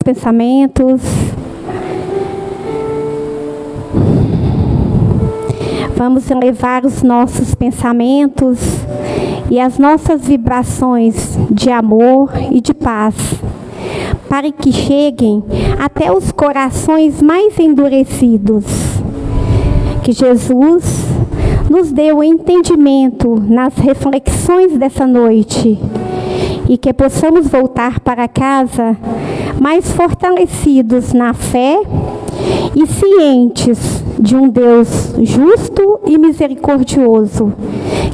pensamentos. Vamos elevar os nossos pensamentos e as nossas vibrações de amor e de paz, para que cheguem até os corações mais endurecidos. Que Jesus nos dê o entendimento nas reflexões dessa noite e que possamos voltar para casa mais fortalecidos na fé e cientes de um Deus justo e misericordioso,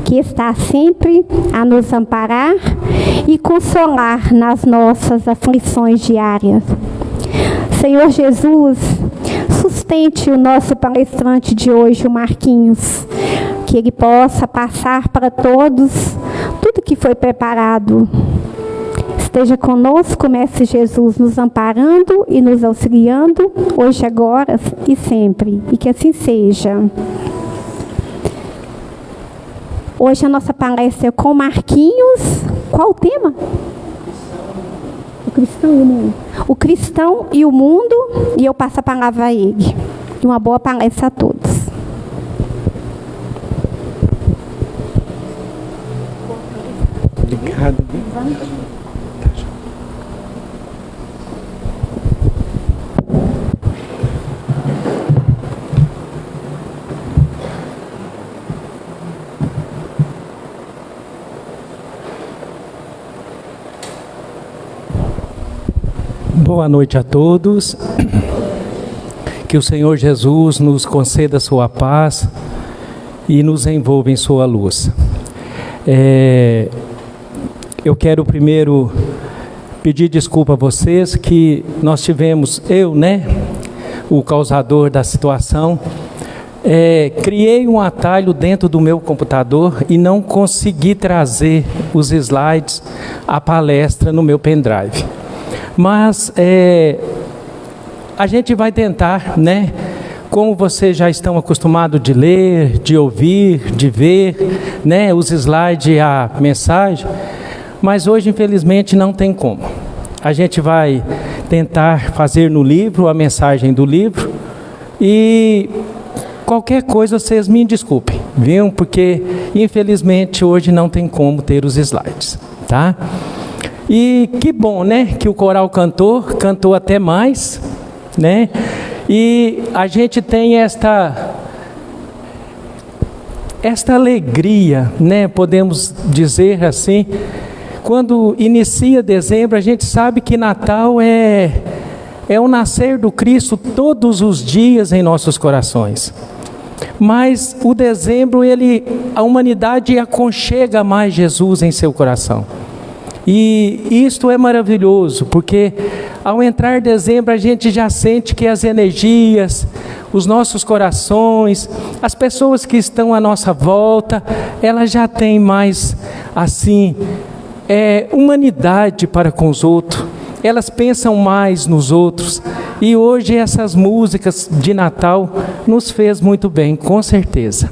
que está sempre a nos amparar e consolar nas nossas aflições diárias. Senhor Jesus, sustente o nosso palestrante de hoje, o Marquinhos, que ele possa passar para todos tudo que foi preparado. Esteja conosco, Mestre Jesus, nos amparando e nos auxiliando, hoje, agora e sempre. E que assim seja. Hoje a nossa palestra é com Marquinhos. Qual o tema? O cristão e o mundo. O cristão e o mundo. E eu passo a palavra a ele. E uma boa palestra a todos. Obrigado. Boa noite a todos. Que o Senhor Jesus nos conceda sua paz e nos envolva em sua luz. Eu quero primeiro pedir desculpa a vocês que nós tivemos, o causador da situação, criei um atalho dentro do meu computador e não consegui trazer os slides, a palestra no meu pendrive. Mas a gente vai tentar, como vocês já estão acostumados de ler, de ouvir, de ver, os slides e a mensagem, mas hoje infelizmente não tem como. A gente vai tentar fazer no livro, a mensagem do livro, e qualquer coisa vocês me desculpem, viu? Porque infelizmente hoje não tem como ter os slides, tá? E que bom, que o coral cantou até mais, e a gente tem esta alegria, podemos dizer assim, quando inicia dezembro, a gente sabe que Natal é o nascer do Cristo todos os dias em nossos corações. Mas o dezembro, a humanidade aconchega mais Jesus em seu coração. E isto é maravilhoso, porque ao entrar dezembro a gente já sente que as energias, os nossos corações, as pessoas que estão à nossa volta, elas já têm mais, assim, humanidade para com os outros. Elas pensam mais nos outros. E hoje essas músicas de Natal nos fez muito bem, com certeza,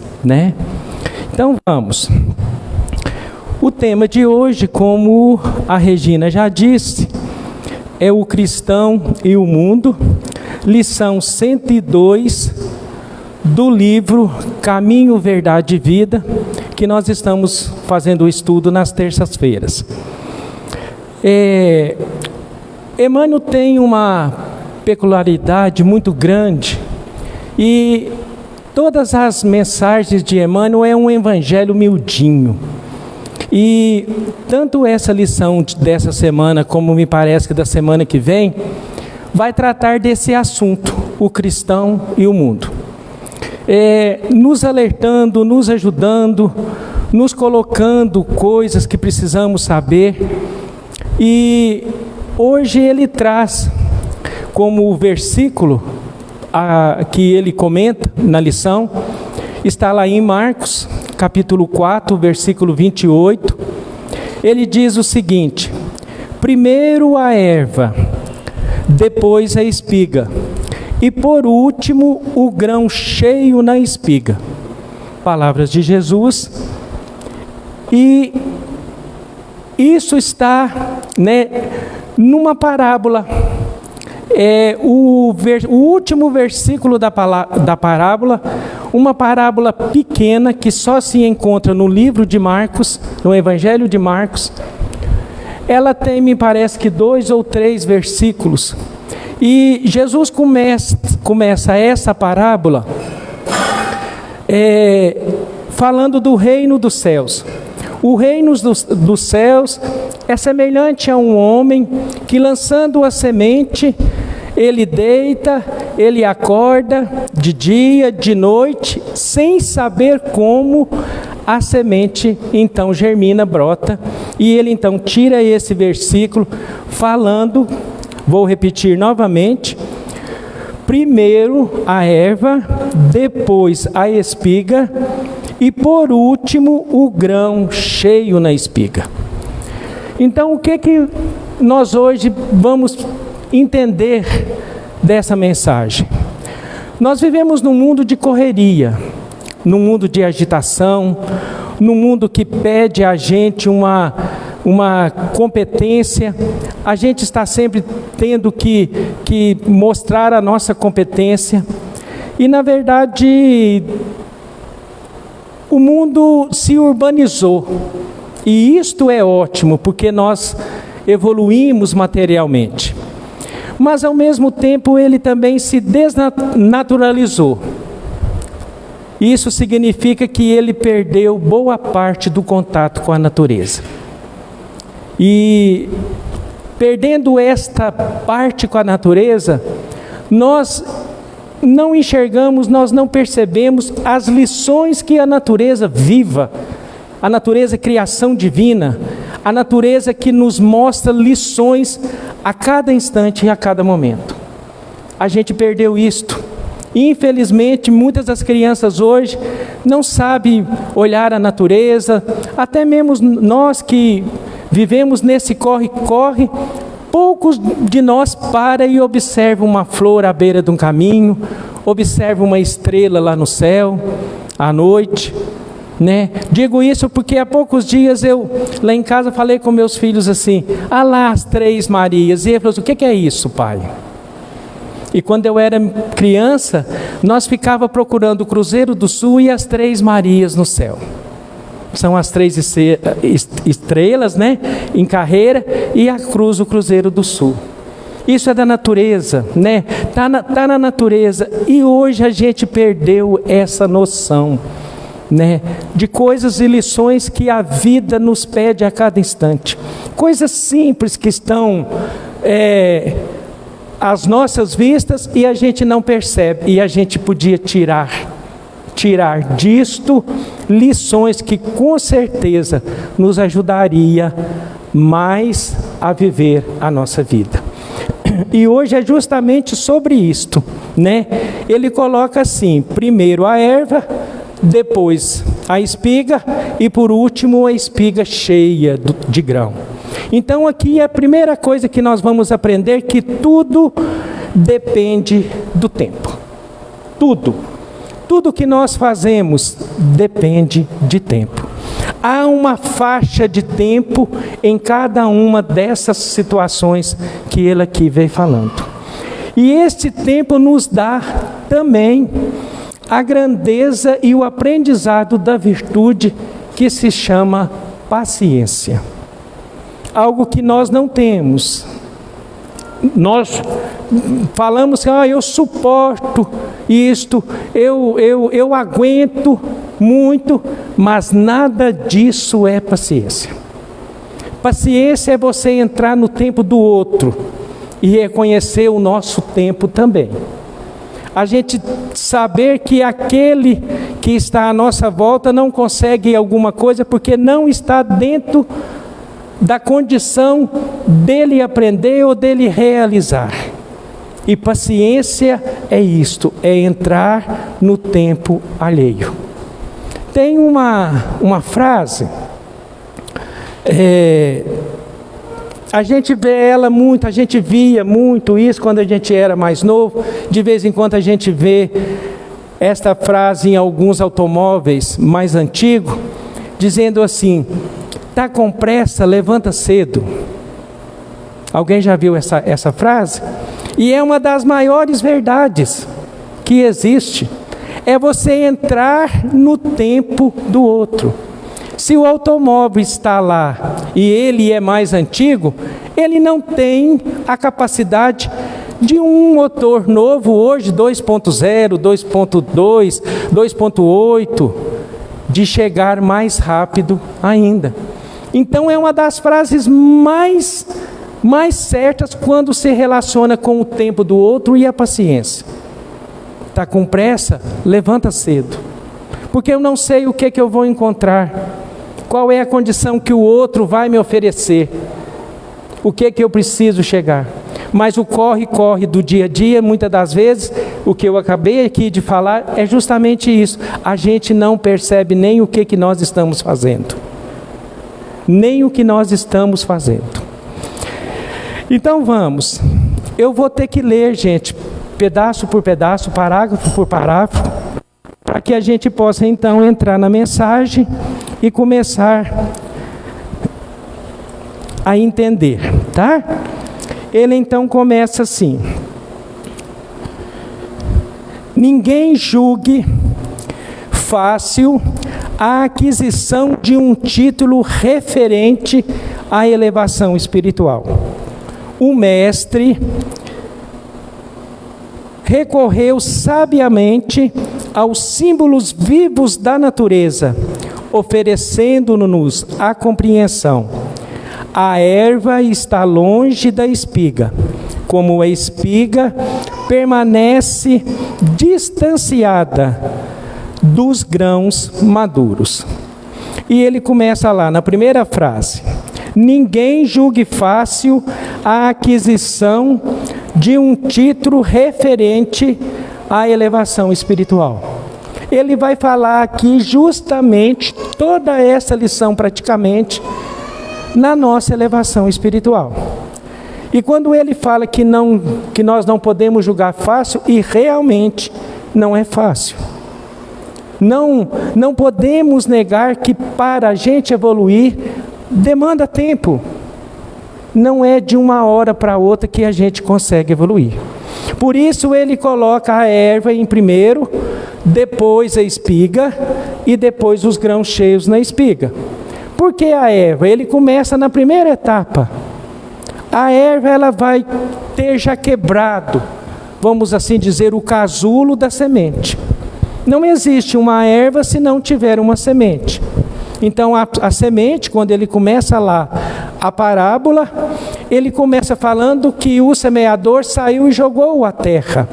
Então vamos. O tema de hoje, como a Regina já disse, é o cristão e o mundo, lição 102 do livro Caminho, Verdade e Vida, que nós estamos fazendo o estudo nas terças-feiras. Emmanuel tem uma peculiaridade muito grande e todas as mensagens de Emmanuel é um evangelho miudinho. E tanto essa lição dessa semana, como me parece que da semana que vem, vai tratar desse assunto, o cristão e o mundo. Nos alertando, nos ajudando, nos colocando coisas que precisamos saber. E hoje ele traz como versículo que ele comenta na lição, está lá em Marcos, capítulo 4, versículo 28, ele diz o seguinte: primeiro a erva, depois a espiga, e por último o grão cheio na espiga. Palavras de Jesus. E isso está, numa parábola. o último versículo da parábola, uma parábola pequena que só se encontra no livro de Marcos, no Evangelho de Marcos. Ela tem, me parece que 2 ou 3 versículos. E Jesus começa essa parábola falando do reino dos céus. O reino dos céus é semelhante a um homem que, lançando a semente, ele deita, ele acorda de dia, de noite, sem saber como a semente então germina, brota. E ele então tira esse versículo falando, vou repetir novamente: primeiro a erva, depois a espiga e por último o grão cheio na espiga. Então o que nós hoje vamos entender dessa mensagem? Nós vivemos num mundo de correria, num mundo de agitação, num mundo que pede a gente uma competência. A gente está sempre tendo que mostrar a nossa competência. E na verdade, o mundo se urbanizou. E isto é ótimo, porque nós evoluímos materialmente. Mas ao mesmo tempo ele também se desnaturalizou. Isso significa que ele perdeu boa parte do contato com a natureza. E perdendo esta parte com a natureza, nós não enxergamos, nós não percebemos as lições que a natureza viva, a natureza criação divina, a natureza que nos mostra lições a cada instante e a cada momento. A gente perdeu isto. Infelizmente, muitas das crianças hoje não sabem olhar a natureza, até mesmo nós que vivemos nesse corre-corre, poucos de nós param e observam uma flor à beira de um caminho, observam uma estrela lá no céu, à noite, né? Digo isso porque há poucos dias eu, lá em casa, falei com meus filhos assim: ah lá as 3 Marias, e ele falou assim: o que é isso, pai? E quando eu era criança, nós ficávamos procurando o Cruzeiro do Sul e as 3 Marias no céu. São as 3 estrelas, né, em carreira, e a cruz, o Cruzeiro do Sul. Isso é da natureza, né? Tá na natureza. E hoje a gente perdeu essa noção, né, de coisas e lições que a vida nos pede a cada instante. Coisas simples que estão às nossas vistas e a gente não percebe. E a gente podia tirar disto lições que com certeza nos ajudaria mais a viver a nossa vida. E hoje é justamente sobre isto, né? Ele coloca assim: primeiro a erva, depois a espiga e por último a espiga cheia de grão. Então aqui é a primeira coisa que nós vamos aprender, que tudo depende do tempo. Tudo que nós fazemos depende de tempo. Há uma faixa de tempo em cada uma dessas situações que ele aqui vem falando. E este tempo nos dá também a grandeza e o aprendizado da virtude que se chama paciência. Algo que nós não temos. Nós falamos que eu suporto isto, eu aguento muito, mas nada disso é paciência. Paciência é você entrar no tempo do outro e reconhecer o nosso tempo também. A gente saber que aquele que está à nossa volta não consegue alguma coisa porque não está dentro da condição dele aprender ou dele realizar. E paciência é isto, é entrar no tempo alheio. Tem uma frase, a gente vê ela muito, a gente via muito isso quando a gente era mais novo. De vez em quando a gente vê esta frase em alguns automóveis mais antigos, dizendo assim: está com pressa, levanta cedo. Alguém já viu essa frase? E é uma das maiores verdades que existe. É você entrar no tempo do outro. Se o automóvel está lá e ele é mais antigo, ele não tem a capacidade de um motor novo hoje, 2.0, 2.2, 2.8, de chegar mais rápido ainda. Então é uma das frases mais certas quando se relaciona com o tempo do outro e a paciência. Está com pressa? Levanta cedo. Porque eu não sei o que eu vou encontrar. Qual é a condição que o outro vai me oferecer. O que eu preciso chegar. Mas o corre do dia a dia, muitas das vezes, o que eu acabei aqui de falar é justamente isso. A gente não percebe nem o que nós estamos fazendo. Nem o que nós estamos fazendo. Então vamos. Eu vou ter que ler, gente, pedaço por pedaço, parágrafo por parágrafo, para que a gente possa então entrar na mensagem e começar a entender, tá? Ele então começa assim: ninguém julgue fácil a aquisição de um título referente à elevação espiritual. O mestre recorreu sabiamente aos símbolos vivos da natureza, oferecendo-nos a compreensão. A erva está longe da espiga, como a espiga permanece distanciada dos grãos maduros. E ele começa lá na primeira frase: ninguém julgue fácil a aquisição de um título referente à elevação espiritual. Ele vai falar aqui justamente toda essa lição praticamente na nossa elevação espiritual. E quando ele fala que nós não podemos julgar fácil, e realmente não é fácil. Não podemos negar que para a gente evoluir demanda tempo. Não é de uma hora para outra que a gente consegue evoluir. Por isso ele coloca a erva em primeiro, depois a espiga e depois os grãos cheios na espiga. Por que a erva? Ele começa na primeira etapa. A erva ela vai ter já quebrado, vamos assim dizer, o casulo da semente. Não existe uma erva se não tiver uma semente. Então a semente, quando ele começa lá a parábola, ele começa falando que o semeador saiu e jogou a terra.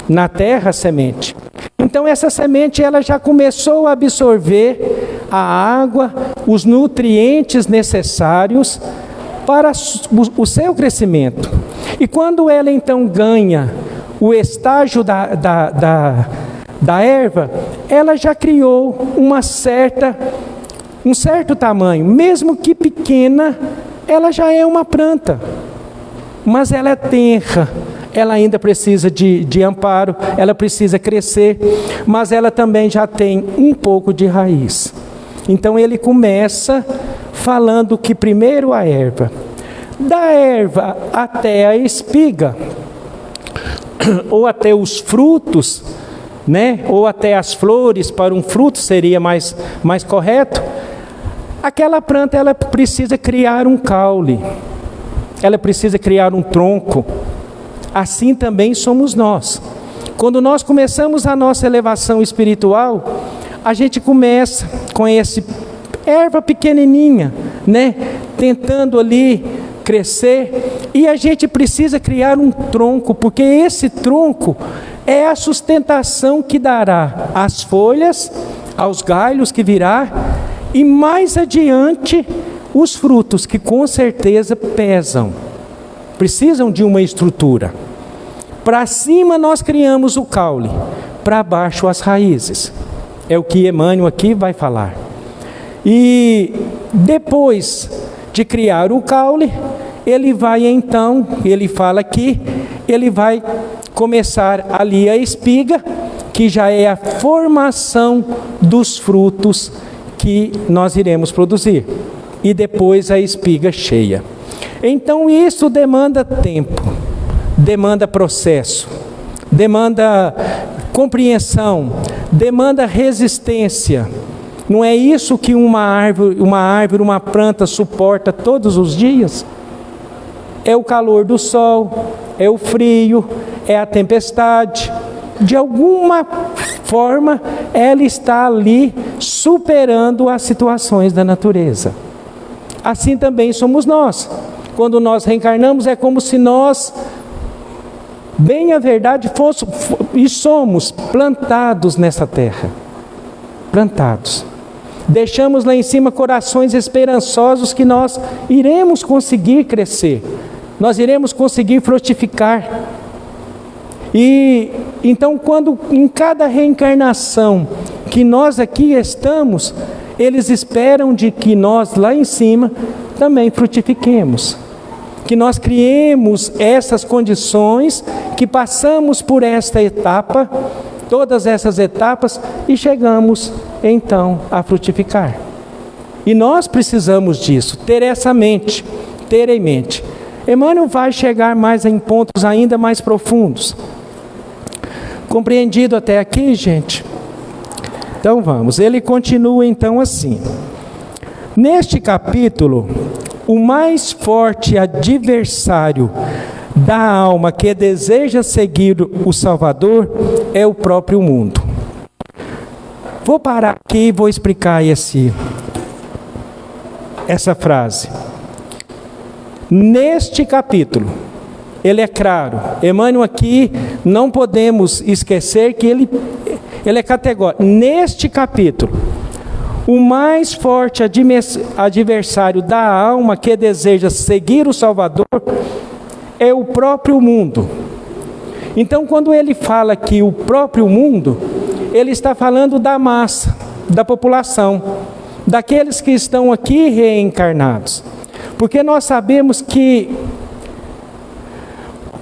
Na terra a semente. Então essa semente ela já começou a absorver a água, os nutrientes necessários para o seu crescimento. E quando ela então ganha o estágio da erva, ela já criou um certo tamanho, mesmo que pequena, ela já é uma planta, mas ela é tenra, ela ainda precisa de amparo, ela precisa crescer, mas ela também já tem um pouco de raiz. Então ele começa falando que primeiro a erva, da erva até a espiga, ou até os frutos, né? Ou até as flores, para um fruto seria mais correto. Aquela planta ela precisa criar um caule, ela precisa criar um tronco. Assim também somos nós. Quando nós começamos a nossa elevação espiritual, a gente começa com essa erva pequenininha, né? Tentando ali crescer, e a gente precisa criar um tronco, porque esse tronco é a sustentação que dará às folhas, aos galhos que virá, e mais adiante os frutos, que com certeza pesam, precisam de uma estrutura. Para cima nós criamos o caule, para baixo as raízes. É o que Emmanuel aqui vai falar. E depois de criar o caule, ele vai então, ele fala aqui, ele vai começar ali a espiga, que já é a formação dos frutos que nós iremos produzir. E depois a espiga cheia. Então isso demanda tempo. demanda processo, demanda compreensão, demanda resistência. Não é isso que uma árvore, uma planta suporta todos os dias? É o calor do sol, é o frio, é a tempestade. De alguma forma, ela está ali superando as situações da natureza. Assim também somos nós. Quando nós reencarnamos, é como se nós, bem a verdade, e somos plantados nessa terra. Plantados. Deixamos lá em cima corações esperançosos que nós iremos conseguir crescer. Nós iremos conseguir frutificar. E então, quando em cada reencarnação que nós aqui estamos, eles esperam de que nós lá em cima também frutifiquemos. Que nós criemos essas condições, que passamos por esta etapa, todas essas etapas, e chegamos então a frutificar. E nós precisamos disso, ter essa mente, ter em mente. Emmanuel vai chegar mais em pontos ainda mais profundos. Compreendido até aqui, gente? Então vamos, ele continua então assim. Neste capítulo, o mais forte adversário da alma que deseja seguir o Salvador é o próprio mundo. Vou parar aqui e vou explicar essa frase. Neste capítulo, ele é claro. Emmanuel aqui, não podemos esquecer que ele é categórico. Neste capítulo, o mais forte adversário da alma que deseja seguir o Salvador é o próprio mundo. Então, quando ele fala que o próprio mundo, ele está falando da massa, da população, daqueles que estão aqui reencarnados. Porque nós sabemos que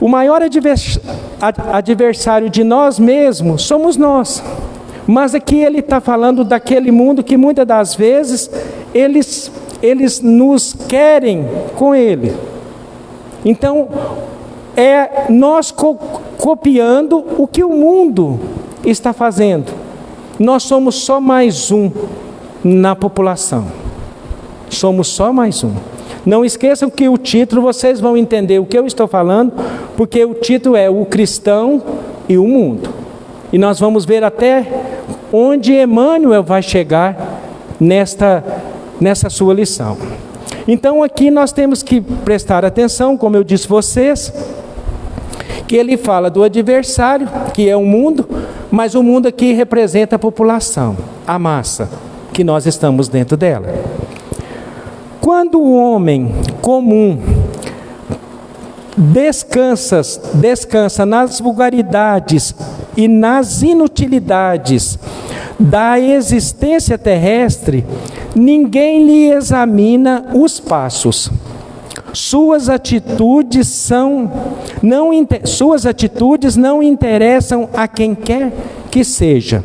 o maior adversário de nós mesmos somos nós. Mas aqui ele está falando daquele mundo que muitas das vezes eles nos querem com ele. Então, é nós copiando o que o mundo está fazendo. Nós somos só mais um na população. Somos só mais um. Não esqueçam que o título, vocês vão entender o que eu estou falando, porque o título é O Cristão e o Mundo. E nós vamos ver até onde Emmanuel vai chegar nessa sua lição. Então aqui nós temos que prestar atenção, como eu disse a vocês, que ele fala do adversário, que é o mundo, mas o mundo aqui representa a população, a massa, que nós estamos dentro dela. Quando o homem comum descansa nas vulgaridades e nas inutilidades da existência terrestre, ninguém lhe examina os passos. Suas atitudes não interessam a quem quer que seja.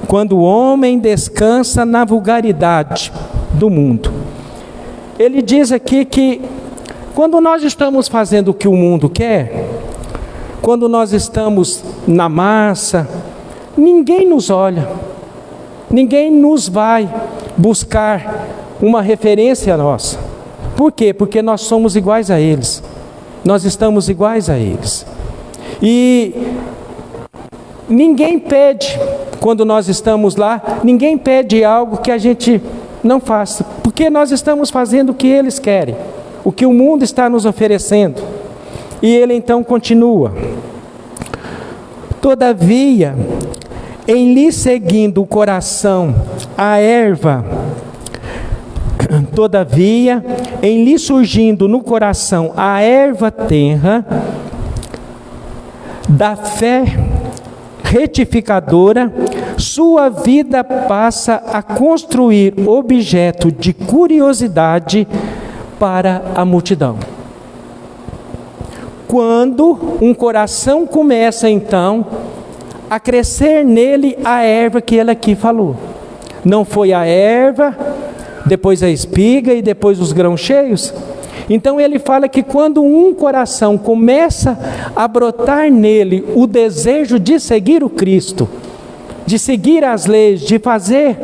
Quando o homem descansa na vulgaridade do mundo. Ele diz aqui que quando nós estamos fazendo o que o mundo quer, quando nós estamos na massa, ninguém nos olha, ninguém nos vai buscar uma referência nossa. Por quê? Porque nós somos iguais a eles, nós estamos iguais a eles. E ninguém pede, quando nós estamos lá, ninguém pede algo que a gente não faça, porque nós estamos fazendo o que eles querem, o que o mundo está nos oferecendo. E ele então continua: todavia, em lhe seguindo o coração a erva, todavia, em lhe surgindo no coração a erva tenra da fé retificadora, sua vida passa a construir objeto de curiosidade para a multidão. Quando um coração começa então a crescer nele a erva que ele aqui falou. Não foi a erva, depois a espiga e depois os grãos cheios? Então ele fala que quando um coração começa a brotar nele o desejo de seguir o Cristo, de seguir as leis, de fazer,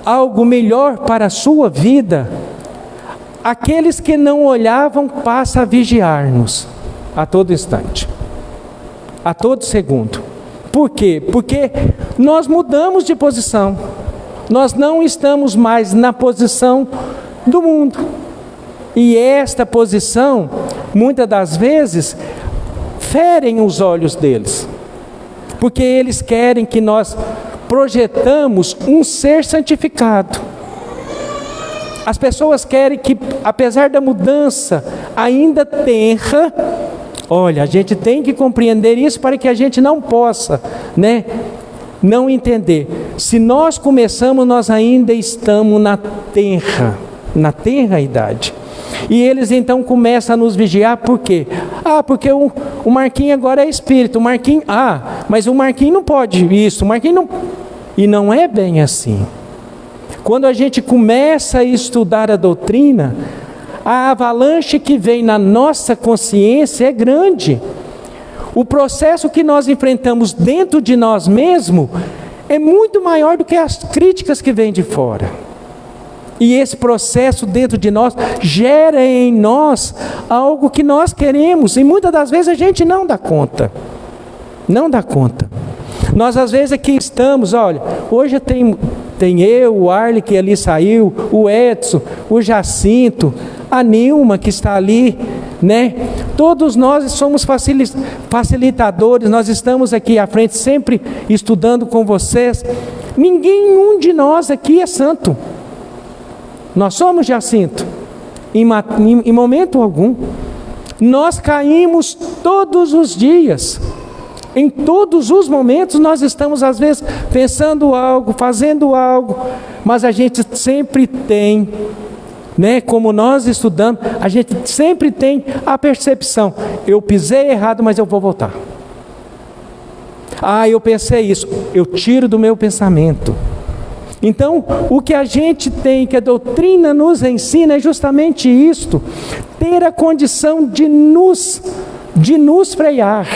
algo melhor para a sua vida, aqueles que não olhavam passam a vigiar-nos a todo instante, a todo segundo. Por quê? Porque nós mudamos de posição. Nós não estamos mais na posição do mundo. E esta posição, muitas das vezes, ferem os olhos deles. Porque eles querem que nós projetamos um ser santificado. As pessoas querem que, apesar da mudança ainda tenra, olha, a gente tem que compreender isso para que a gente não possa, não entender. Se nós começamos, nós ainda estamos na tenra idade. E eles então começam a nos vigiar, por quê? Porque o Marquinhos agora é espírito, o Marquinhos, mas o Marquinhos não pode isso, o Marquinhos não... E não é bem assim. Quando a gente começa a estudar a doutrina, a avalanche que vem na nossa consciência é grande. O processo que nós enfrentamos dentro de nós mesmos é muito maior do que as críticas que vêm de fora. E esse processo dentro de nós gera em nós algo que nós queremos, e muitas das vezes a gente não dá conta. Não dá conta. Nós às vezes aqui estamos, olha, hoje tem eu, o Arley que ali saiu, o Edson, o Jacinto, a Nilma que está ali, Todos nós somos facilitadores, nós estamos aqui à frente sempre estudando com vocês. Nenhum de nós aqui é santo. Nós somos, Jacinto, em momento algum. Nós caímos todos os dias. Em todos os momentos nós estamos às vezes pensando algo, fazendo algo, mas a gente sempre tem, como nós estudamos, a gente sempre tem a percepção, eu pisei errado, mas eu vou voltar. Eu pensei isso, eu tiro do meu pensamento. Então, o que a gente tem, que a doutrina nos ensina é justamente isto, ter a condição de nos frear,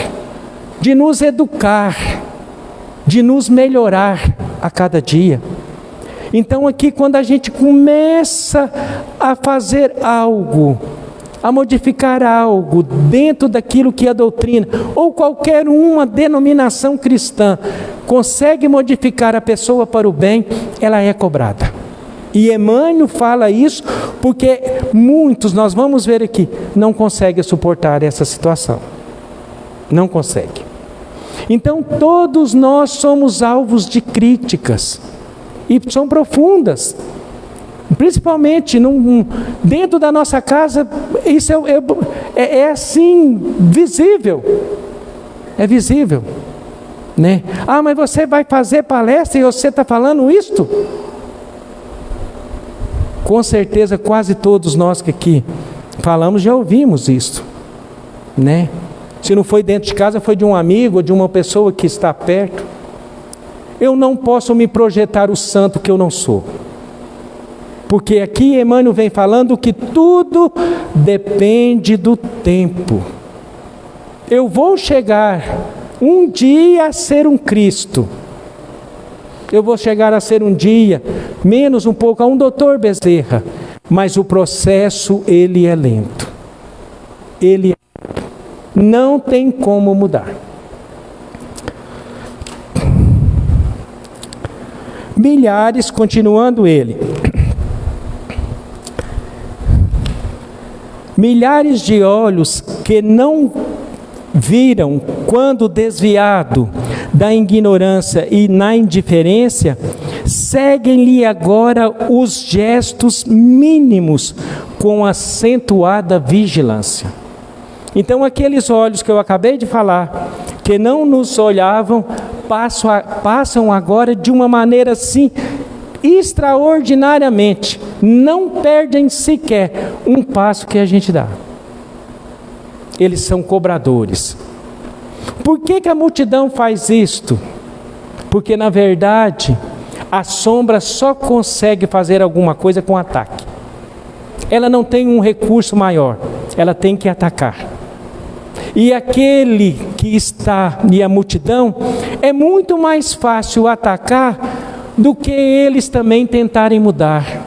de nos educar, de nos melhorar a cada dia. Então aqui quando a gente começa a fazer algo, a modificar algo dentro daquilo que a doutrina, ou qualquer uma denominação cristã, consegue modificar a pessoa para o bem, ela é cobrada. E Emmanuel fala isso porque muitos, nós vamos ver aqui, não conseguem suportar essa situação. Não consegue. Então todos nós somos alvos de críticas, e são profundas, principalmente dentro da nossa casa. Isso é assim, visível, é visível, mas você vai fazer palestra e você está falando isto? Com certeza quase todos nós que aqui falamos já ouvimos isto, Se não foi dentro de casa, foi de um amigo ou de uma pessoa que está perto. Eu não posso me projetar o santo que eu não sou. Porque aqui Emmanuel vem falando que tudo depende do tempo. Eu vou chegar um dia a ser um Cristo. Eu vou chegar a ser um dia, menos um pouco, a um doutor Bezerra. Mas o processo, ele é lento. Não tem como mudar. Milhares, continuando ele, milhares de olhos que não viram quando desviado da ignorância e na indiferença, seguem-lhe agora os gestos mínimos com acentuada vigilância. Então aqueles olhos que eu acabei de falar, que não nos olhavam, passam agora de uma maneira assim, extraordinariamente, não perdem sequer um passo que a gente dá. Eles são cobradores. Por que a multidão faz isto? Porque na verdade, a sombra só consegue fazer alguma coisa com ataque. ela não tem um recurso maior, ela tem que atacar. E aquele que está e a multidão, é muito mais fácil atacar do que eles também tentarem mudar,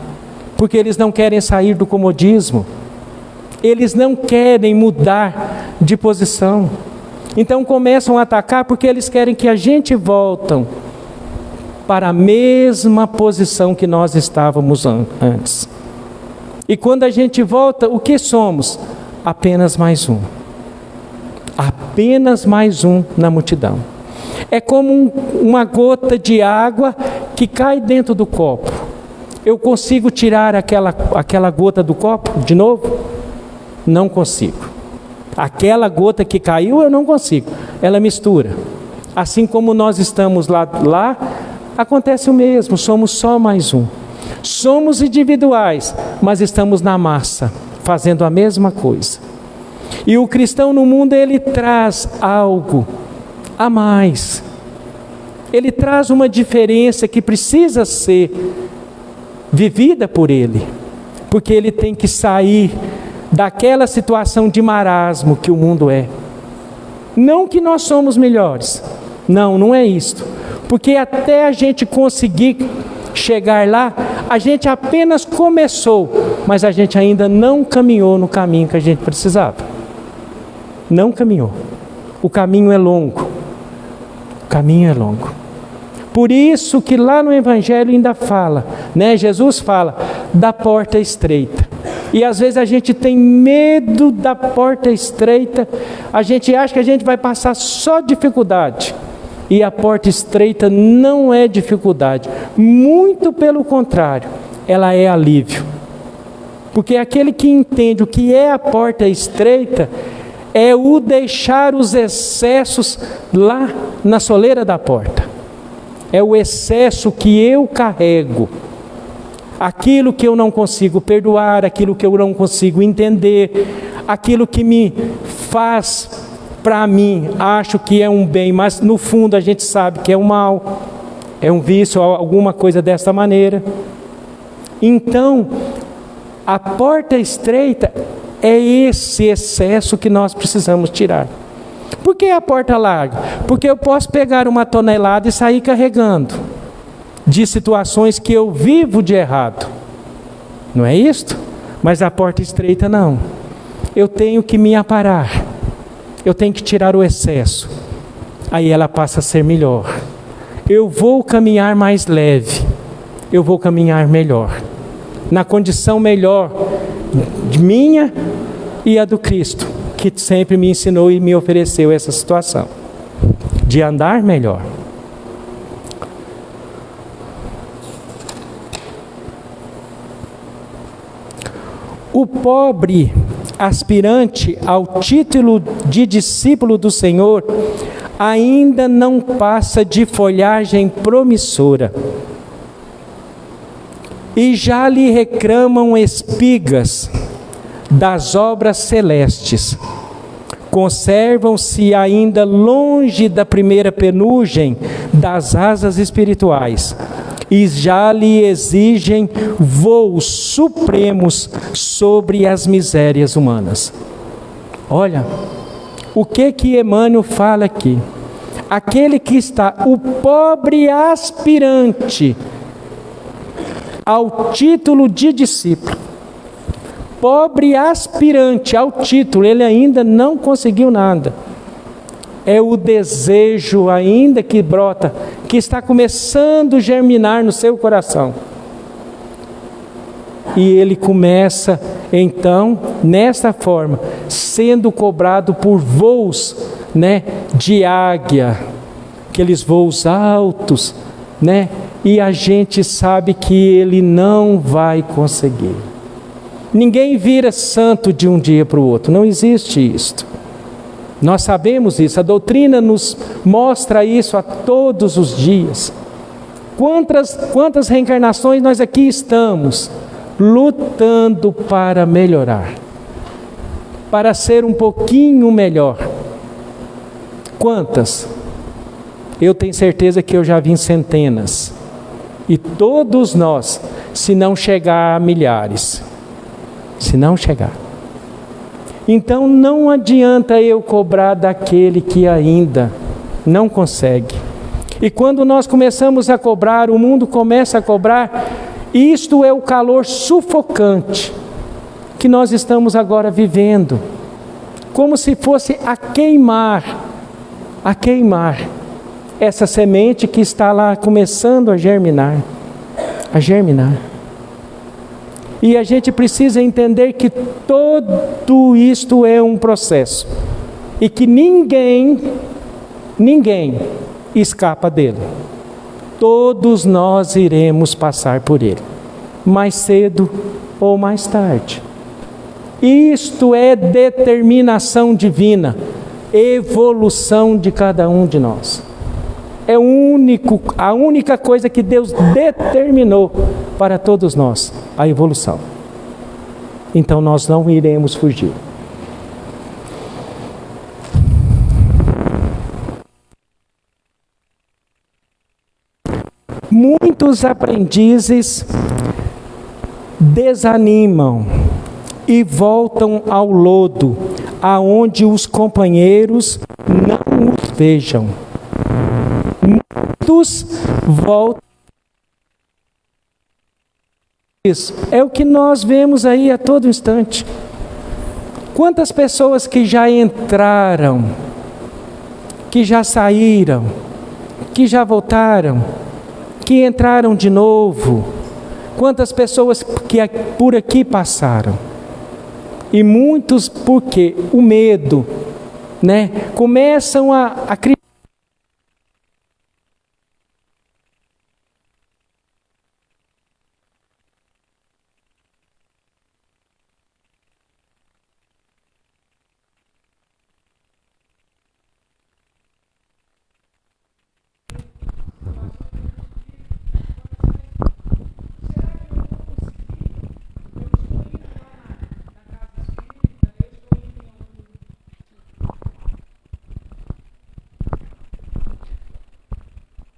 porque eles não querem sair do comodismo, eles não querem mudar de posição. Então começam a atacar porque eles querem que a gente volte para a mesma posição que nós estávamos antes. E quando a gente volta, o que somos? Apenas mais um. Apenas mais um na multidão. É como uma gota de água que cai dentro do copo. Eu consigo tirar aquela gota do copo de novo? Não consigo. Aquela gota que caiu eu não consigo. Ela mistura. Assim como nós estamos lá, acontece o mesmo. Somos só mais um. Somos individuais, mas estamos na massa, fazendo a mesma coisa. E o cristão no mundo, ele traz algo a mais. Ele traz uma diferença que precisa ser vivida por ele. Porque ele tem que sair daquela situação de marasmo que o mundo é. Não que nós somos melhores. Não é isto. Porque até a gente conseguir chegar lá, a gente apenas começou, mas a gente ainda não caminhou no caminho que a gente precisava. Não caminhou. O caminho é longo. O caminho é longo. Por isso que lá no Evangelho ainda fala, né? Jesus fala da porta estreita. E às vezes a gente tem medo da porta estreita, a gente acha que a gente vai passar só dificuldade. E a porta estreita não é dificuldade, muito pelo contrário, ela é alívio. Porque aquele que entende o que é a porta estreita, é o deixar os excessos lá na soleira da porta. É o excesso que eu carrego. Aquilo que eu não consigo perdoar, aquilo que eu não consigo entender, aquilo que me faz, para mim, acho que é um bem, mas no fundo a gente sabe que é um mal, é um vício, alguma coisa dessa maneira. Então, a porta estreita é esse excesso que nós precisamos tirar. Por que a porta larga? Porque eu posso pegar uma tonelada e sair carregando de situações que eu vivo de errado. Não é isto? Mas a porta estreita não. Eu tenho que me aparar. Eu tenho que tirar o excesso. Aí ela passa a ser melhor. Eu vou caminhar mais leve. Eu vou caminhar melhor. Na condição melhor de minha e a do Cristo, que sempre me ensinou e me ofereceu essa situação de andar melhor. O pobre aspirante ao título de discípulo do Senhor ainda não passa de folhagem promissora, e já lhe reclamam espigas das obras celestes. Conservam-se ainda longe da primeira penugem das asas espirituais, e já lhe exigem voos supremos sobre as misérias humanas. Olha, o que Emmanuel fala aqui? Aquele que está, o pobre aspirante ao título de discípulo, pobre aspirante ao título, ele ainda não conseguiu nada. É o desejo ainda que brota, que está começando a germinar no seu coração. E ele começa, então, nessa forma, sendo cobrado por voos, né, de águia, aqueles voos altos, né? E a gente sabe que ele não vai conseguir. Ninguém vira santo de um dia para o outro, não existe isto. Nós sabemos isso, a doutrina nos mostra isso a todos os dias. Quantas reencarnações nós aqui estamos lutando para melhorar, para ser um pouquinho melhor. Quantas? Eu tenho certeza que eu já vi centenas. E todos nós, se não chegar a milhares. se não chegar. Então não adianta eu cobrar daquele que ainda não consegue. E quando nós começamos a cobrar, o mundo começa a cobrar, isto é o calor sufocante que nós estamos agora vivendo, como se fosse a queimar essa semente que está lá começando a germinar. E a gente precisa entender que tudo isto é um processo e que ninguém escapa dele. Todos nós iremos passar por ele, mais cedo ou mais tarde. Isto é determinação divina, evolução de cada um de nós. É a única coisa que Deus determinou para todos nós, a evolução. Então nós não iremos fugir. Muitos aprendizes desanimam e voltam ao lodo, aonde os companheiros não os vejam. Muitos voltam. Isso é o que nós vemos aí a todo instante. Quantas pessoas que já entraram, que já saíram, que já voltaram, que entraram de novo. Quantas pessoas que por aqui passaram. E muitos porque o medo, começam a acreditar.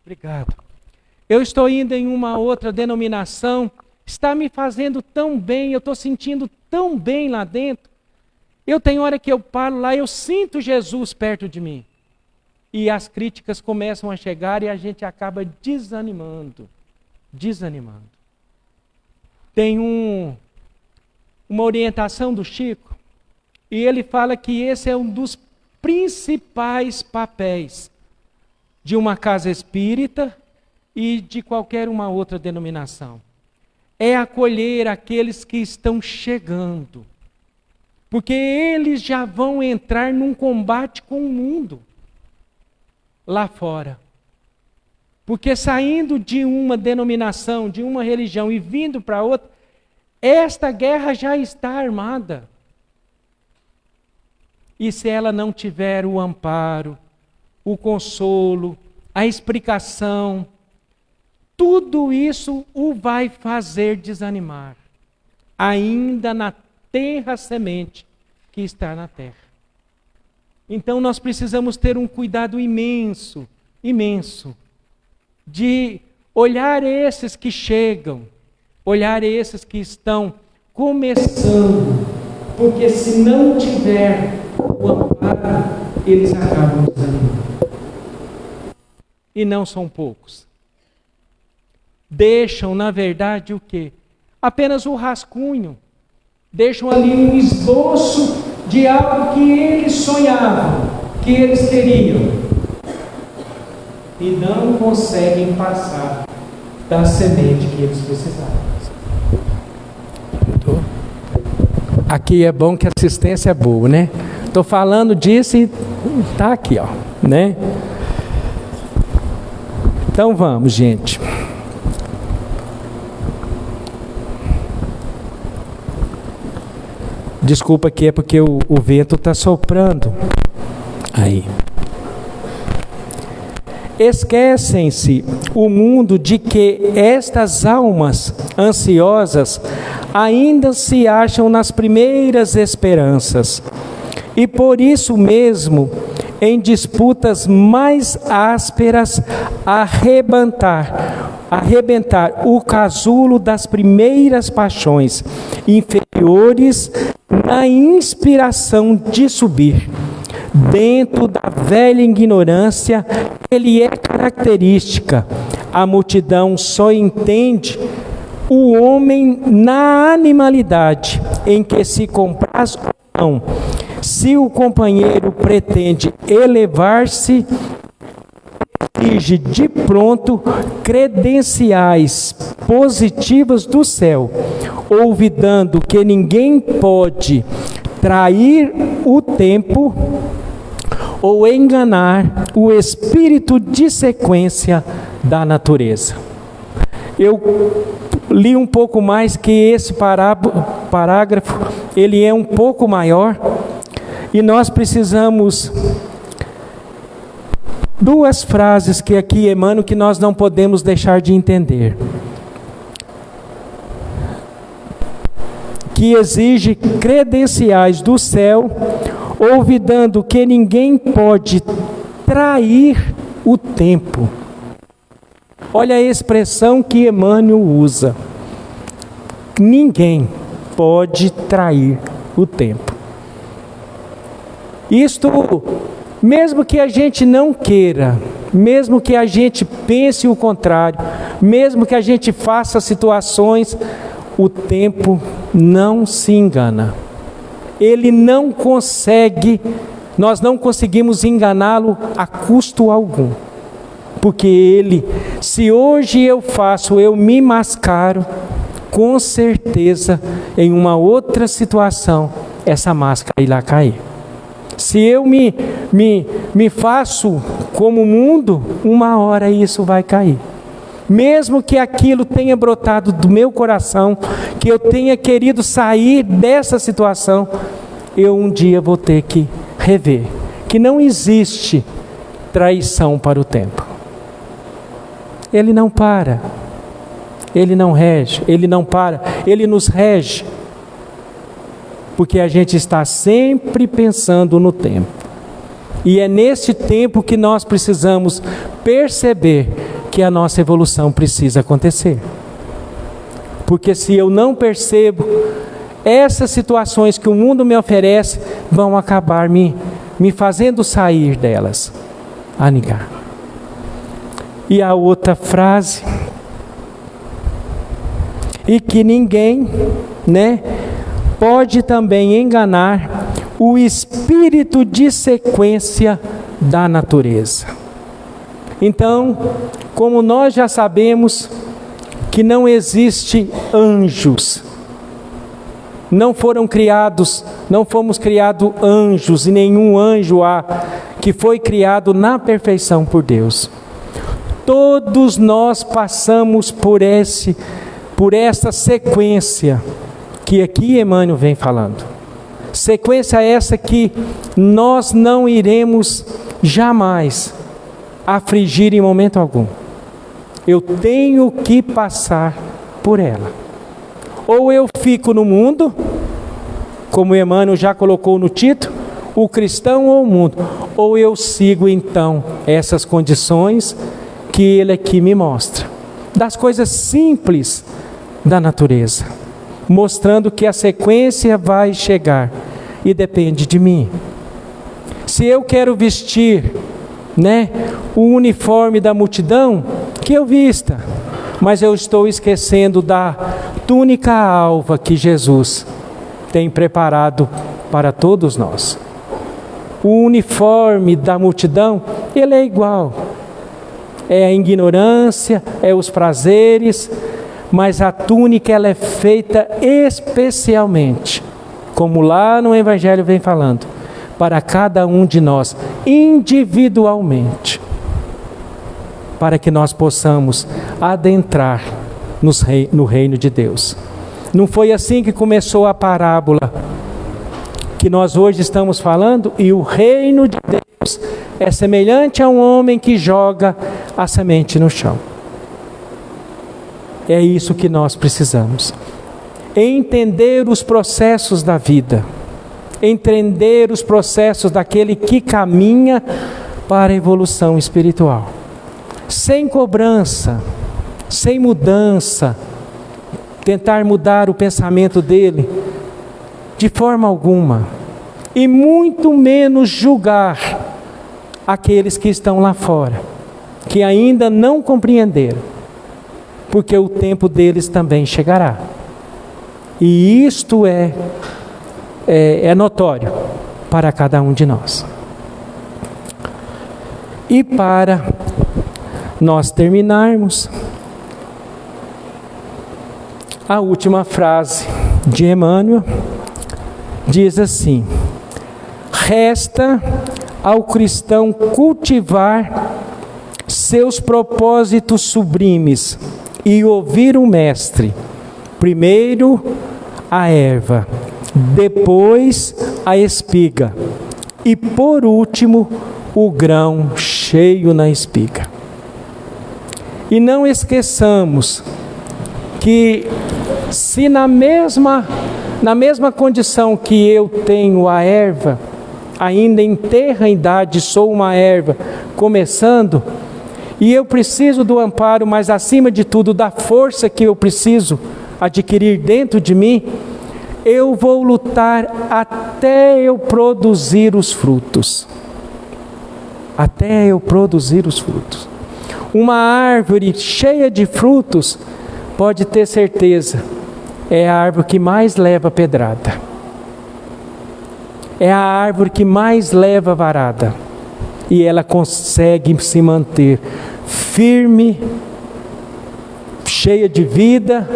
Obrigado. Eu estou indo em uma outra denominação, está me fazendo tão bem, eu estou sentindo tão bem lá dentro. Eu tenho hora que eu paro lá, eu sinto Jesus perto de mim. E as críticas começam a chegar e a gente acaba desanimando. Tem uma orientação do Chico, e ele fala que esse é um dos principais papéis de uma casa espírita e de qualquer uma outra denominação. É acolher aqueles que estão chegando. Porque eles já vão entrar num combate com o mundo lá fora. Porque saindo de uma denominação, de uma religião e vindo para outra, esta guerra já está armada. E se ela não tiver o amparo, o consolo, a explicação, tudo isso o vai fazer desanimar, ainda na tenra semente que está na terra. Então nós precisamos ter um cuidado imenso, de olhar esses que chegam, olhar esses que estão começando, porque se não tiver o amparo, eles acabam desanimando. E não são poucos. Deixam, na verdade, o quê? Apenas o rascunho. Deixam ali um esboço de algo que eles sonhavam, que eles queriam. E não conseguem passar da semente que eles precisavam. Aqui é bom que a assistência é boa, né? Estou falando disso e está aqui, né? Então vamos, gente. Desculpa aqui, é porque o vento está soprando. Aí. Esquecem-se o mundo de que estas almas ansiosas ainda se acham nas primeiras esperanças. E por isso mesmo, em disputas mais ásperas, arrebentar o casulo das primeiras paixões inferiores superiores na inspiração de subir. Dentro da velha ignorância, ele é característica. A multidão só entende o homem na animalidade, em que se compraz ou não. Se o companheiro pretende elevar-se, exige de pronto credenciais positivas do céu, olvidando que ninguém pode trair o tempo ou enganar o espírito de sequência da natureza. Eu li um pouco mais que esse parágrafo, ele é um pouco maior, e nós precisamos duas frases que aqui Emmanuel que nós não podemos deixar de entender. Que exige credenciais do céu, olvidando que ninguém pode trair o tempo. Olha a expressão que Emmanuel usa. Ninguém pode trair o tempo. Isto, mesmo que a gente não queira, mesmo que a gente pense o contrário, mesmo que a gente faça situações, o tempo não se engana. Ele não consegue, nós não conseguimos enganá-lo a custo algum. Porque ele, se hoje eu me mascaro, com certeza, em uma outra situação, essa máscara irá cair. Se eu me faço como o mundo, uma hora isso vai cair. Mesmo que aquilo tenha brotado do meu coração, que eu tenha querido sair dessa situação, eu um dia vou ter que rever que não existe traição para o tempo. Ele não para, ele não rege, ele não para, ele nos rege, porque a gente está sempre pensando no tempo. E é nesse tempo que nós precisamos perceber que a nossa evolução precisa acontecer. Porque se eu não percebo, essas situações que o mundo me oferece vão acabar me fazendo sair delas, anigar. E a outra frase, e que ninguém, pode também enganar o espírito de sequência da natureza. Então, como nós já sabemos que não existe anjos, não fomos criados anjos, e nenhum anjo há que foi criado na perfeição por Deus. Todos nós passamos por essa sequência que aqui Emmanuel vem falando. Sequência essa que nós não iremos jamais afligir em momento algum. Eu tenho que passar por ela. Ou eu fico no mundo, como Emmanuel já colocou no título, o cristão ou o mundo, ou eu sigo então essas condições que ele aqui me mostra, das coisas simples da natureza, mostrando que a sequência vai chegar e depende de mim. Se eu quero vestir, o uniforme da multidão, que eu vista, mas eu estou esquecendo da túnica alva que Jesus tem preparado para todos nós. O uniforme da multidão, ele é igual. É a ignorância, é os prazeres, mas a túnica ela é feita especialmente, como lá no Evangelho vem falando, para cada um de nós, individualmente, para que nós possamos adentrar no reino de Deus. Não foi assim que começou a parábola que nós hoje estamos falando? E o reino de Deus é semelhante a um homem que joga a semente no chão. É isso que nós precisamos. Entender os processos da vida. Entender os processos daquele que caminha para a evolução espiritual. Sem cobrança, sem mudança, tentar mudar o pensamento dele, de forma alguma, e muito menos julgar aqueles que estão lá fora, que ainda não compreenderam, porque o tempo deles também chegará. E isto é notório para cada um de nós. E para nós terminarmos, a última frase de Emmanuel diz assim: resta ao cristão cultivar seus propósitos sublimes e ouvir o Mestre, primeiro a erva, depois a espiga e por último o grão cheio na espiga. E não esqueçamos que se na mesma condição que eu tenho a erva, ainda em tenra idade sou uma erva começando, e eu preciso do amparo, mas acima de tudo da força que eu preciso adquirir dentro de mim, eu vou lutar até eu produzir os frutos. Até eu produzir os frutos. Uma árvore cheia de frutos, pode ter certeza, é a árvore que mais leva pedrada. É a árvore que mais leva varada. E ela consegue se manter firme, cheia de vida,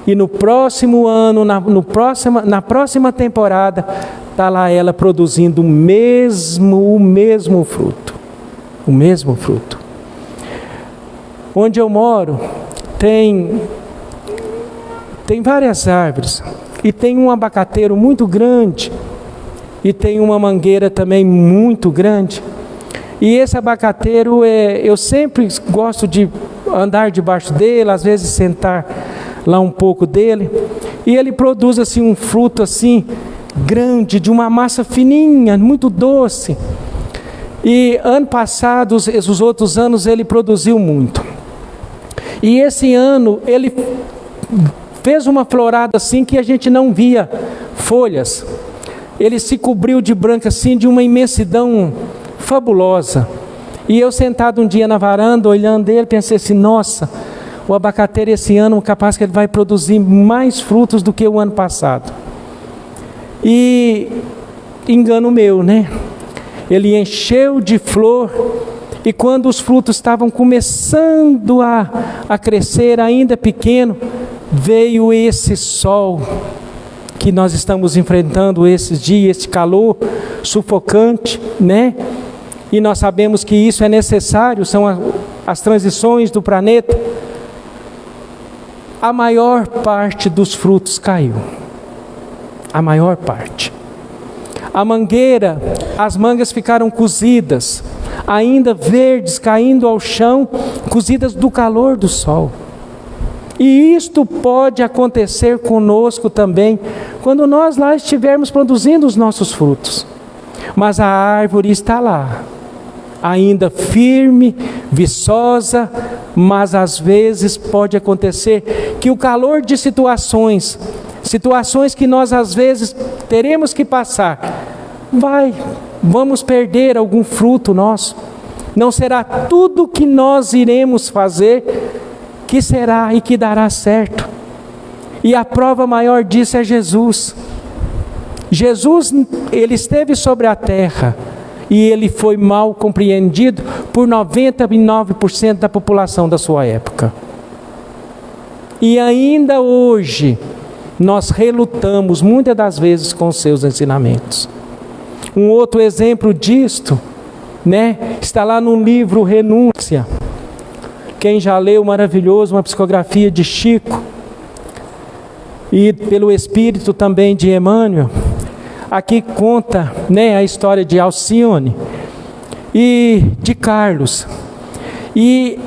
e no próximo ano, na próxima temporada, está lá ela produzindo o mesmo fruto. O mesmo fruto. Onde eu moro, tem várias árvores, e tem um abacateiro muito grande, e tem uma mangueira também muito grande. E esse abacateiro, eu sempre gosto de andar debaixo dele, às vezes sentar lá um pouco dele, e ele produz assim um fruto assim grande, de uma massa fininha, muito doce. E ano passado, os outros anos, ele produziu muito. E esse ano ele fez uma florada assim que a gente não via folhas. Ele se cobriu de branco assim, de uma imensidão fabulosa. E eu sentado um dia na varanda, olhando ele, pensei assim: nossa, o abacateiro esse ano, capaz que ele vai produzir mais frutos do que o ano passado. E engano meu, né? Ele encheu de flor, e quando os frutos estavam começando a crescer, ainda pequeno, veio esse sol que nós estamos enfrentando esses dias, esse calor sufocante, né? E nós sabemos que isso é necessário, são as transições do planeta. A maior parte dos frutos caiu. A maior parte. A mangueira, as mangas ficaram cozidas, ainda verdes, caindo ao chão, cozidas do calor do sol. E isto pode acontecer conosco também, quando nós lá estivermos produzindo os nossos frutos. Mas a árvore está lá, ainda firme, viçosa, mas às vezes pode acontecer que o calor de situações que nós às vezes teremos que passar, vamos perder algum fruto nosso. Não será tudo que nós iremos fazer que será e que dará certo. E a prova maior disso é Jesus. Jesus, ele esteve sobre a terra, e ele foi mal compreendido por 99% da população da sua época. E ainda hoje, nós relutamos muitas das vezes com os seus ensinamentos. Um outro exemplo disto, né, está lá no livro Renúncia. Quem já leu, maravilhoso, uma psicografia de Chico, e pelo espírito também de Emmanuel, aqui conta, né, a história de Alcione e de Carlos. E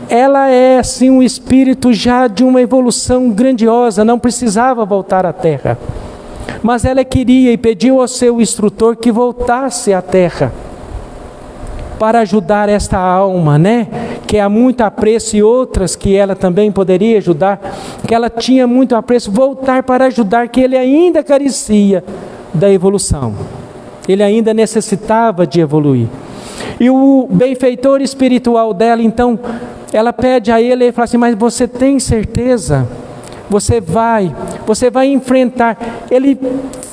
ela é assim um espírito já de uma evolução grandiosa, não precisava voltar à terra. Mas ela queria e pediu ao seu instrutor que voltasse à terra. para ajudar esta alma, né? Que há muito apreço, e outras que ela também poderia ajudar, que ela tinha muito apreço, voltar para ajudar, que ele ainda carecia da evolução. Ele ainda necessitava de evoluir. E o benfeitor espiritual dela, então, ela pede a ele e fala assim: mas você tem certeza? Você vai enfrentar. Ele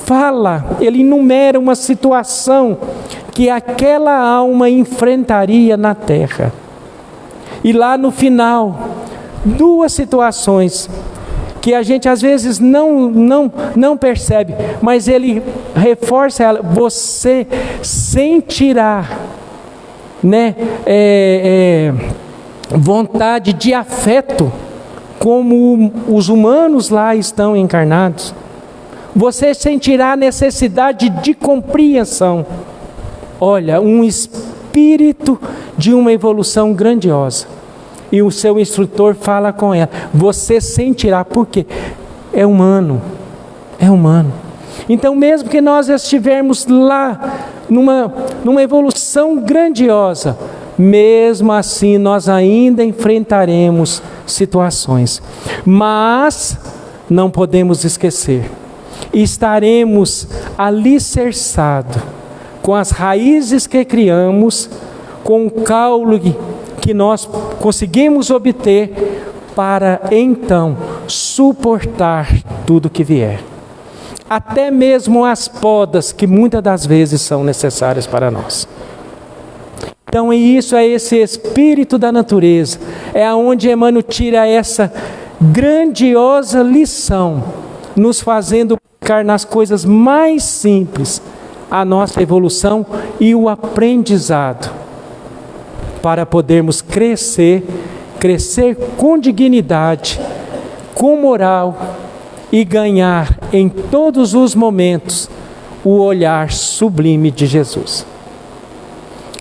fala, ele enumera uma situação que aquela alma enfrentaria na terra. E lá no final, duas situações que a gente às vezes não percebe, mas ele reforça ela: você sentirá, né, vontade de afeto, como os humanos lá estão encarnados. Você sentirá necessidade de compreensão. Olha, um espírito de uma evolução grandiosa. E o seu instrutor fala com ela: você sentirá, porque é humano. É humano. Então, mesmo que nós estivermos lá numa evolução grandiosa, mesmo assim nós ainda enfrentaremos situações. Mas não podemos esquecer, estaremos alicerçados com as raízes que criamos, com o caule que nós conseguimos obter, para então suportar tudo que vier. Até mesmo as podas que muitas das vezes são necessárias para nós. Então isso é esse espírito da natureza, é aonde Emmanuel tira essa grandiosa lição, nos fazendo buscar nas coisas mais simples a nossa evolução e o aprendizado, para podermos crescer com dignidade, com moral, e ganhar em todos os momentos o olhar sublime de Jesus.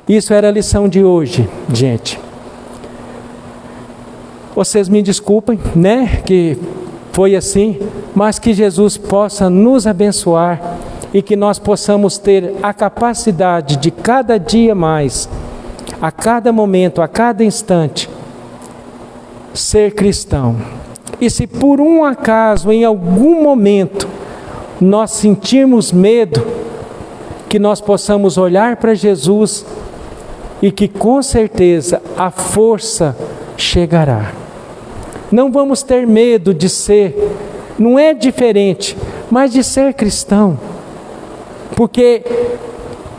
Isso era a lição de hoje, gente. Vocês me desculpem, né, que foi assim, mas que Jesus possa nos abençoar e que nós possamos ter a capacidade de cada dia mais, a cada momento, a cada instante, ser cristão. E se por um acaso, em algum momento, nós sentirmos medo, que nós possamos olhar para Jesus e que com certeza a força chegará. Não vamos ter medo de ser, não é diferente, mas de ser cristão. Porque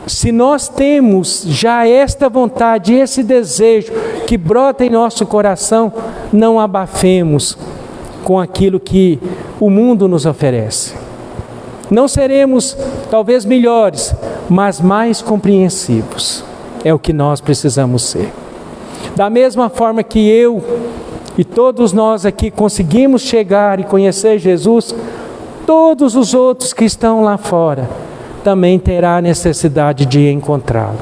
se nós temos já esta vontade, esse desejo que brota em nosso coração, não abafemos com aquilo que o mundo nos oferece. Não seremos talvez melhores, mas mais compreensivos. É o que nós precisamos ser. Da mesma forma que eu e todos nós aqui conseguimos chegar e conhecer Jesus, todos os outros que estão lá fora também terá necessidade de encontrá-lo,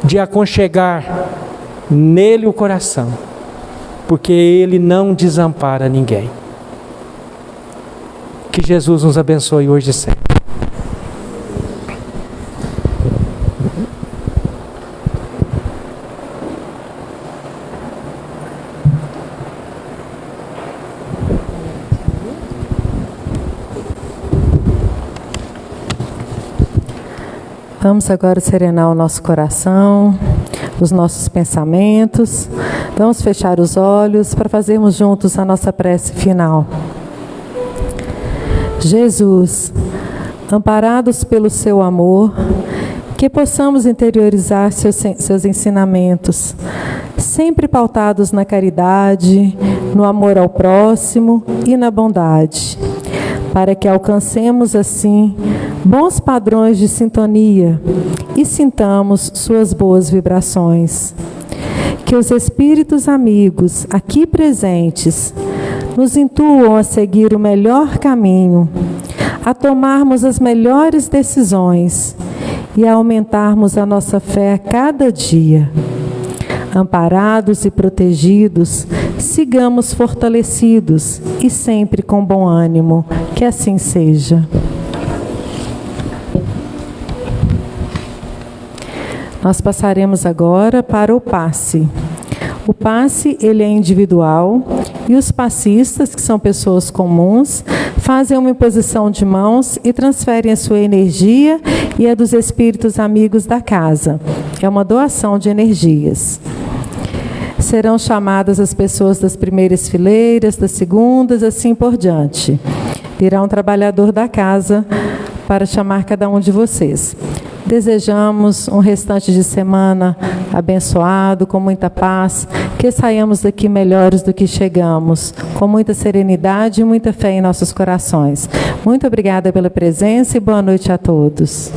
de aconchegar nele o coração, porque ele não desampara ninguém. Que Jesus nos abençoe hoje e sempre. Vamos agora serenar o nosso coração, os nossos pensamentos. Vamos fechar os olhos para fazermos juntos a nossa prece final. Jesus, amparados pelo seu amor, que possamos interiorizar seus ensinamentos, sempre pautados na caridade, no amor ao próximo e na bondade, para que alcancemos assim bons padrões de sintonia e sintamos suas boas vibrações. Que os espíritos amigos aqui presentes nos intuam a seguir o melhor caminho, a tomarmos as melhores decisões e a aumentarmos a nossa fé a cada dia. Amparados e protegidos, sigamos fortalecidos e sempre com bom ânimo. Que assim seja. Nós passaremos agora para o passe. O passe, ele é individual e os passistas, que são pessoas comuns, fazem uma imposição de mãos e transferem a sua energia e a dos espíritos amigos da casa. É uma doação de energias. Serão chamadas as pessoas das primeiras fileiras, das segundas, assim por diante. Virá um trabalhador da casa para chamar cada um de vocês. Desejamos um restante de semana abençoado, com muita paz, que saiamos daqui melhores do que chegamos, com muita serenidade e muita fé em nossos corações. Muito obrigada pela presença e boa noite a todos.